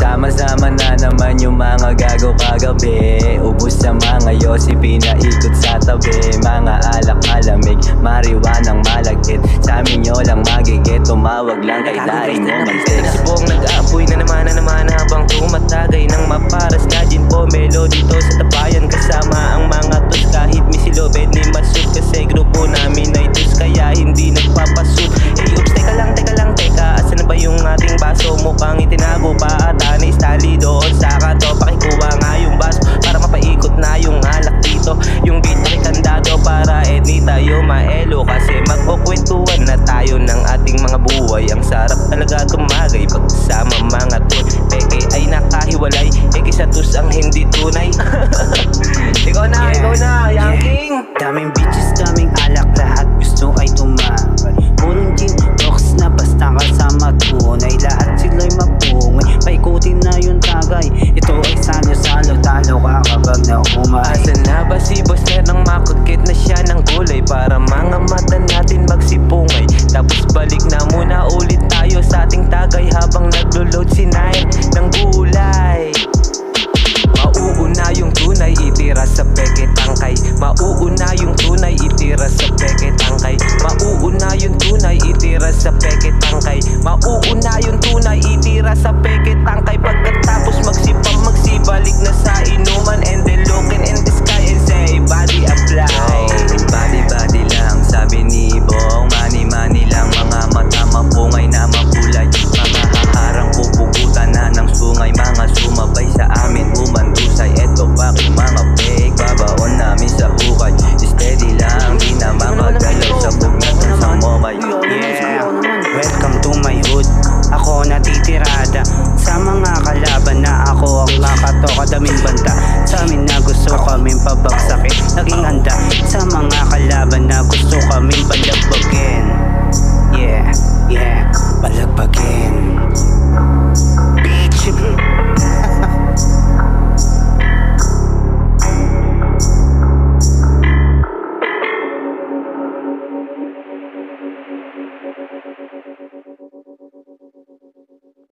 Sama-sama na naman yung mga gago kagabi. Ubus sa mga yosi, pinaikot sa tabi. Mga alak malamig, mariwanang malagkit. Sa amin nyo lang magigit, tumawag lang kay daing mo mantik. Sibong nag-aapoy na naman habang tumatagay ng maparas na gin pomelo dito sa tabayan. Kasama ang mga tus kahit misilobed ni Masud. Kasi grupo namin ay tus kaya hindi nagpapasud. Oops, teka lang, asan na ba yung ating baso? Mukhang itinago pa ata ni Stanley doon sa kanto. Pakikuha nga yung baso para mapaikot na yung alak dito. Yung beat ay kandado para di tayo maelo. Kasi magkukwentuhan na tayo ng ating mga buhay. Ang sarap talaga tumagay pagkasama mga tol. Peke ay nakahiwalay, sa tus ang hindi tunay. Ikaw na, Young King. Daming bitches, daming alak, lahat gusto ay tumagay. Purong gin, rocks na basta kasama tunay. Lahat sila'y mapungay, paikutin na yung tagay. Ito ay salo-salo, talo ka kapag naumay. Asan na ba si Boss Nerd nang makagkit na siya ng gulay? Para mga mata natin magsipungay. Tapos balik na muna ulit tayo sa ating tagay habang naglo-load si Nair ng gulay. Mauuna yung tunay, itira sa peke tangkay. Mauuna yung tunay, itira sa peke tangkay. Mauuna yung tunay, itira sa peke tangkay. Mauuna yung tunay, itira sa peke tangkay. Pagkatapos magsibalik na sa inuman. And then looking in the sky and say body apply. Body lang, sabi ni Bong. Money lang, mga mata mapungay na makulay. Mga haharang pupugutan na ng sungay. Mga sumabay sa amin umandusay. Eto bakit mga fake, babaon namin sa hukay. Steady lang, di na makagalaw sa bugnatan sa momay. Yeah, welcome to my hood. Ako natitirada sa mga kalaban na ako ang nakatoka daming banta. Sa amin na gusto ka